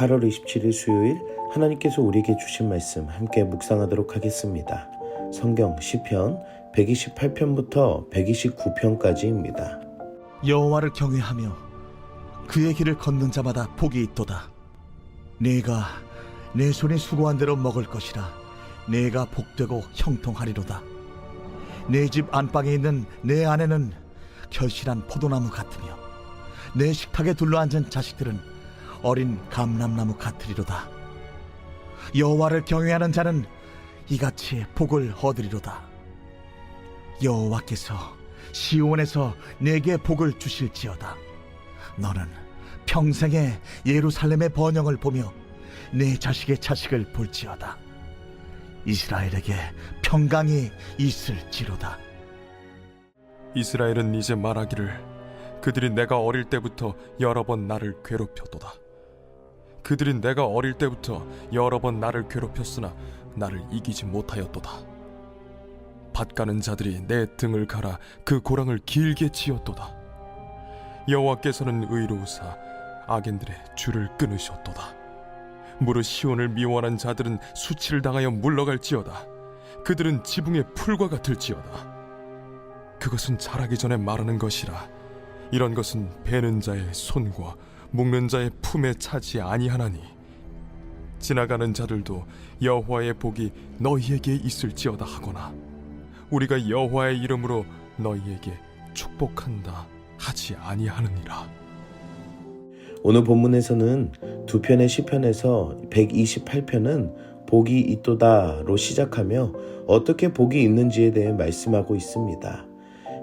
8월 27일 수요일 하나님께서 우리에게 주신 말씀 함께 묵상하도록 하겠습니다. 성경 시편 128편부터 129편까지입니다. 여호와를 경외하며 그의 길을 걷는 자마다 복이 있도다. 내가 내 손이 수고한 대로 먹을 것이라. 내가 복되고 형통하리로다. 내 집 안방에 있는 내 아내는 결실한 포도나무 같으며 내 식탁에 둘러앉은 자식들은 어린 감람나무 같으리로다. 여호와를 경외하는 자는 이같이 복을 얻으리로다. 여호와께서 시온에서 내게 복을 주실지어다. 너는 평생에 예루살렘의 번영을 보며 내 자식의 자식을 볼지어다. 이스라엘에게 평강이 있을지로다. 이스라엘은 이제 말하기를 그들이 내가 어릴 때부터 여러 번 나를 괴롭혔도다. 그들이 내가 어릴 때부터 여러 번 나를 괴롭혔으나 나를 이기지 못하였도다. 밭 가는 자들이 내 등을 갈아 그 고랑을 길게 치었도다. 여호와께서는 의로우사 악인들의 줄을 끊으셨도다. 무릇 시온을 미워하는 자들은 수치를 당하여 물러갈지어다. 그들은 지붕의 풀과 같을지어다. 그것은 자라기 전에 마르는 것이라. 이런 것은 베는 자의 손과 묶는 자의 품에 차지 아니하나니 지나가는 자들도 여호와의 복이 너희에게 있을지어다 하거나 우리가 여호와의 이름으로 너희에게 축복한다 하지 아니하느니라. 오늘 본문에서는 두 편의 시편에서 128편은 복이 있도다로 시작하며 어떻게 복이 있는지에 대해 말씀하고 있습니다.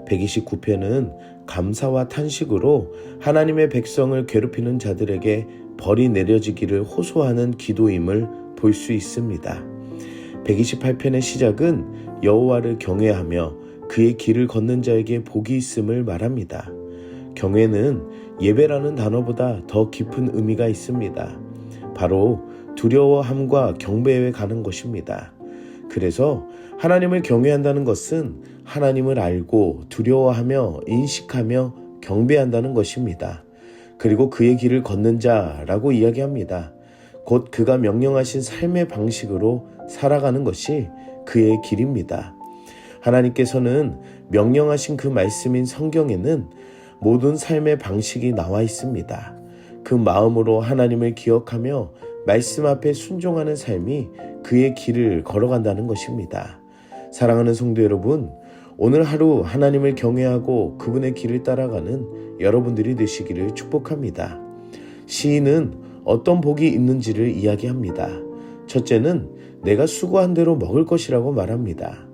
129편은 감사와 탄식으로 하나님의 백성을 괴롭히는 자들에게 벌이 내려지기를 호소하는 기도임을 볼 수 있습니다. 128편의 시작은 여호와를 경외하며 그의 길을 걷는 자에게 복이 있음을 말합니다. 경외는 예배라는 단어보다 더 깊은 의미가 있습니다. 바로 두려워함과 경배에 가는 것입니다. 그래서 하나님을 경외한다는 것은 하나님을 알고 두려워하며 인식하며 경배한다는 것입니다. 그리고 그의 길을 걷는 자라고 이야기합니다. 곧 그가 명령하신 삶의 방식으로 살아가는 것이 그의 길입니다. 하나님께서는 명령하신 그 말씀인 성경에는 모든 삶의 방식이 나와 있습니다. 그 마음으로 하나님을 기억하며 말씀 앞에 순종하는 삶이 그의 길을 걸어간다는 것입니다. 사랑하는 성도 여러분, 오늘 하루 하나님을 경외하고 그분의 길을 따라가는 여러분들이 되시기를 축복합니다. 시인은 어떤 복이 있는지를 이야기합니다. 첫째는 내가 수고한 대로 먹을 것이라고 말합니다.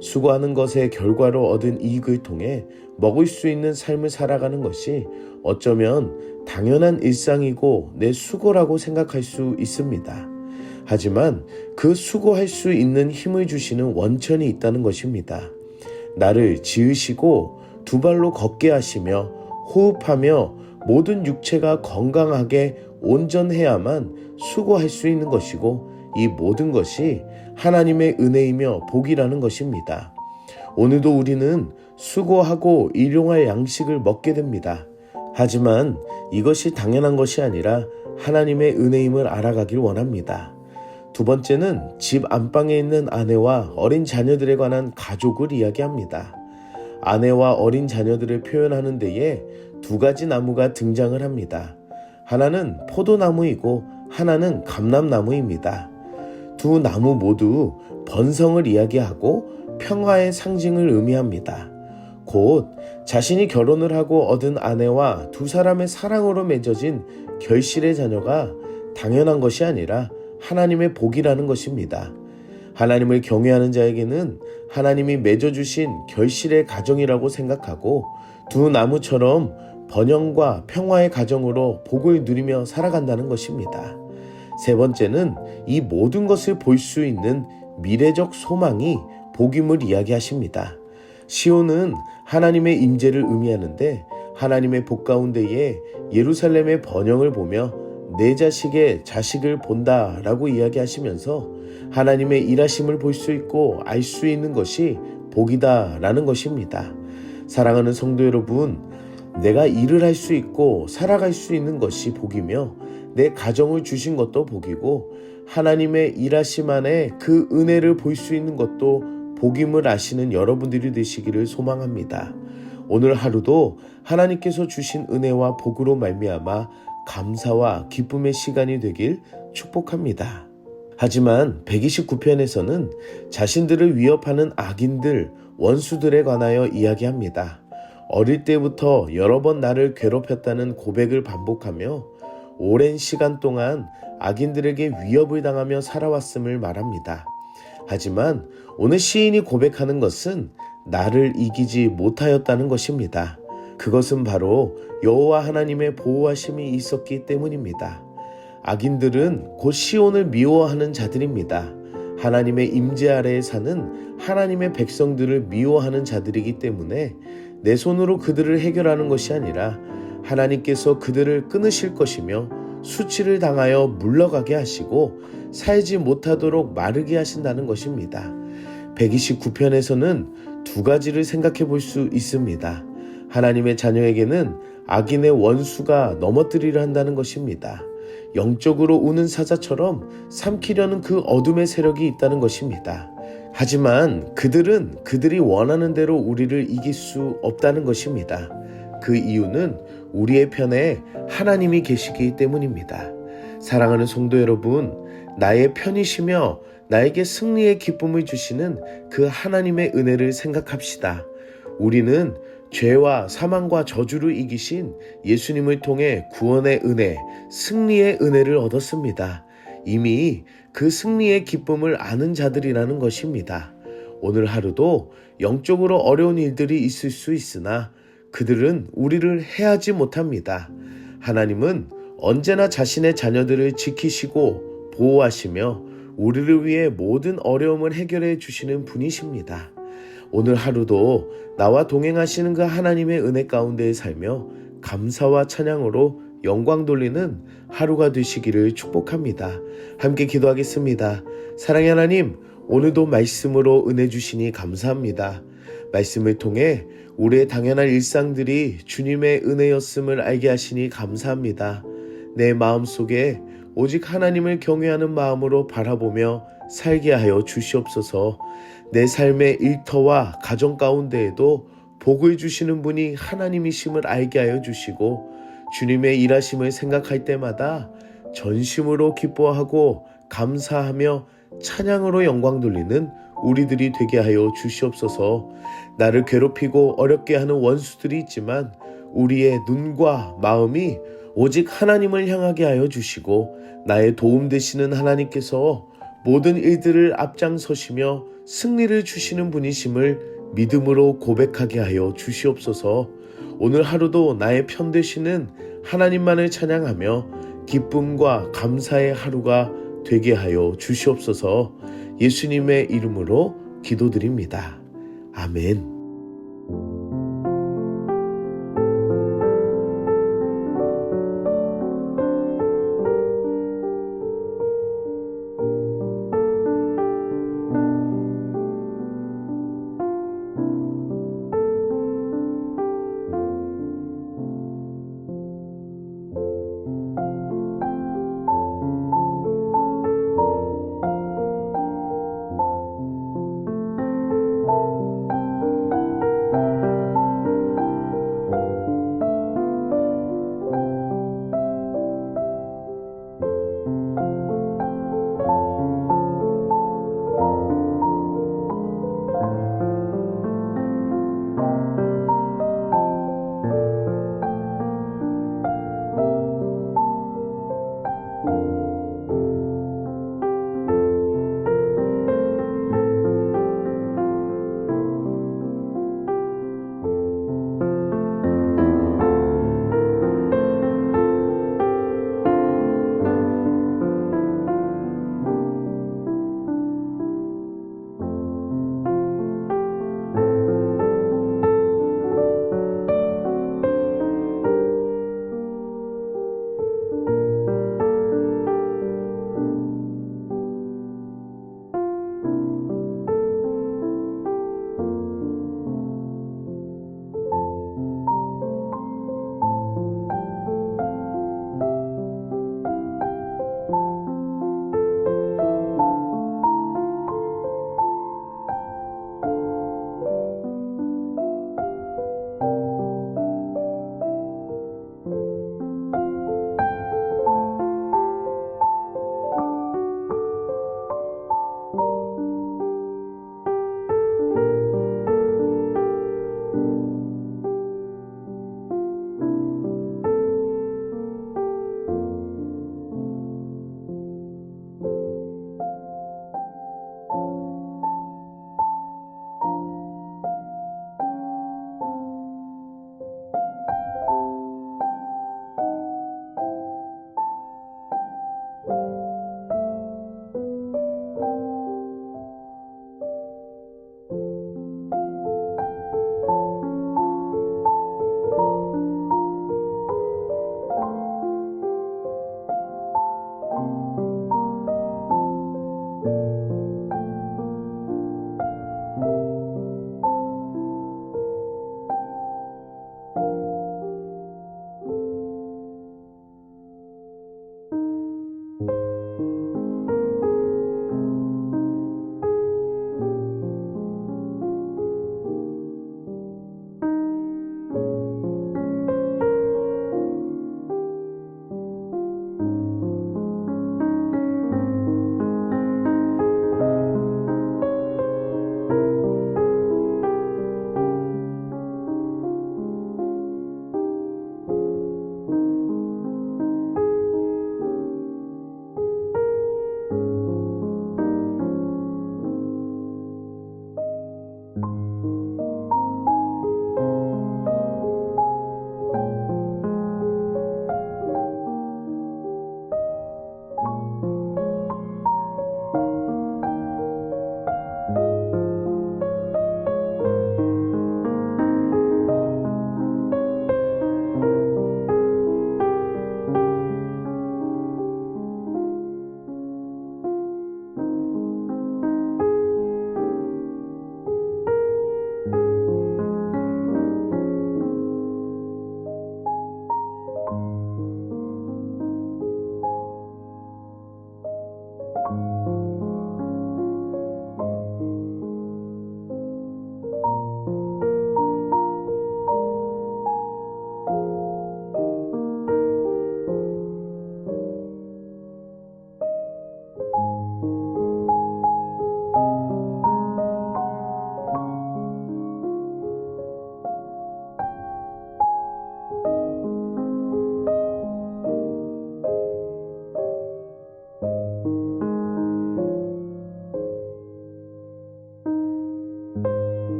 수고하는 것의 결과로 얻은 이익을 통해 먹을 수 있는 삶을 살아가는 것이 어쩌면 당연한 일상이고 내 수고라고 생각할 수 있습니다. 하지만 그 수고할 수 있는 힘을 주시는 원천이 있다는 것입니다. 나를 지으시고 두 발로 걷게 하시며 호흡하며 모든 육체가 건강하게 온전해야만 수고할 수 있는 것이고 이 모든 것이 하나님의 은혜이며 복이라는 것입니다. 오늘도 우리는 수고하고 일용할 양식을 먹게 됩니다. 하지만 이것이 당연한 것이 아니라 하나님의 은혜임을 알아가길 원합니다. 두 번째는 집 안방에 있는 아내와 어린 자녀들에 관한 가족을 이야기합니다. 아내와 어린 자녀들을 표현하는 데에 두 가지 나무가 등장을 합니다. 하나는 포도나무이고 하나는 감람나무입니다. 두 나무 모두 번성을 이야기하고 평화의 상징을 의미합니다. 곧 자신이 결혼을 하고 얻은 아내와 두 사람의 사랑으로 맺어진 결실의 자녀가 당연한 것이 아니라 하나님의 복이라는 것입니다. 하나님을 경외하는 자에게는 하나님이 맺어주신 결실의 가정이라고 생각하고 두 나무처럼 번영과 평화의 가정으로 복을 누리며 살아간다는 것입니다. 세 번째는 이 모든 것을 볼 수 있는 미래적 소망이 복임을 이야기하십니다. 시온은 하나님의 임재를 의미하는데 하나님의 복 가운데에 예루살렘의 번영을 보며 내 자식의 자식을 본다라고 이야기하시면서 하나님의 일하심을 볼 수 있고 알 수 있는 것이 복이다라는 것입니다. 사랑하는 성도 여러분, 내가 일을 할 수 있고 살아갈 수 있는 것이 복이며 내 가정을 주신 것도 복이고 하나님의 일하심 안에 그 은혜를 볼 수 있는 것도 복임을 아시는 여러분들이 되시기를 소망합니다. 오늘 하루도 하나님께서 주신 은혜와 복으로 말미암아 감사와 기쁨의 시간이 되길 축복합니다. 하지만 129편에서는 자신들을 위협하는 악인들, 원수들에 관하여 이야기합니다. 어릴 때부터 여러 번 나를 괴롭혔다는 고백을 반복하며 오랜 시간 동안 악인들에게 위협을 당하며 살아왔음을 말합니다. 하지만 오늘 시인이 고백하는 것은 나를 이기지 못하였다는 것입니다. 그것은 바로 여호와 하나님의 보호하심이 있었기 때문입니다. 악인들은 곧 시온을 미워하는 자들입니다. 하나님의 임재 아래에 사는 하나님의 백성들을 미워하는 자들이기 때문에 내 손으로 그들을 해결하는 것이 아니라 하나님께서 그들을 끊으실 것이며 수치를 당하여 물러가게 하시고 살지 못하도록 마르게 하신다는 것입니다. 129편에서는 두 가지를 생각해 볼 수 있습니다. 하나님의 자녀에게는 악인의 원수가 넘어뜨리려 한다는 것입니다. 영적으로 우는 사자처럼 삼키려는 그 어둠의 세력이 있다는 것입니다. 하지만 그들은 그들이 원하는 대로 우리를 이길 수 없다는 것입니다. 그 이유는 우리의 편에 하나님이 계시기 때문입니다. 사랑하는 성도 여러분, 나의 편이시며 나에게 승리의 기쁨을 주시는 그 하나님의 은혜를 생각합시다. 우리는 죄와 사망과 저주를 이기신 예수님을 통해 구원의 은혜, 승리의 은혜를 얻었습니다. 이미 그 승리의 기쁨을 아는 자들이라는 것입니다. 오늘 하루도 영적으로 어려운 일들이 있을 수 있으나 그들은 우리를 해하지 못합니다. 하나님은 언제나 자신의 자녀들을 지키시고 보호하시며 우리를 위해 모든 어려움을 해결해 주시는 분이십니다. 오늘 하루도 나와 동행하시는 그 하나님의 은혜 가운데에 살며 감사와 찬양으로 영광 돌리는 하루가 되시기를 축복합니다. 함께 기도하겠습니다. 사랑의 하나님, 오늘도 말씀으로 은혜 주시니 감사합니다. 말씀을 통해 우리의 당연한 일상들이 주님의 은혜였음을 알게 하시니 감사합니다. 내 마음속에 오직 하나님을 경외하는 마음으로 바라보며 살게 하여 주시옵소서. 내 삶의 일터와 가정 가운데에도 복을 주시는 분이 하나님이심을 알게 하여 주시고 주님의 일하심을 생각할 때마다 전심으로 기뻐하고 감사하며 찬양으로 영광 돌리는 우리들이 되게 하여 주시옵소서. 나를 괴롭히고 어렵게 하는 원수들이 있지만 우리의 눈과 마음이 오직 하나님을 향하게 하여 주시고 나의 도움 되시는 하나님께서 모든 일들을 앞장서시며 승리를 주시는 분이심을 믿음으로 고백하게 하여 주시옵소서. 오늘 하루도 나의 편 되시는 하나님만을 찬양하며 기쁨과 감사의 하루가 되게 하여 주시옵소서. 예수님의 이름으로 기도드립니다. 아멘.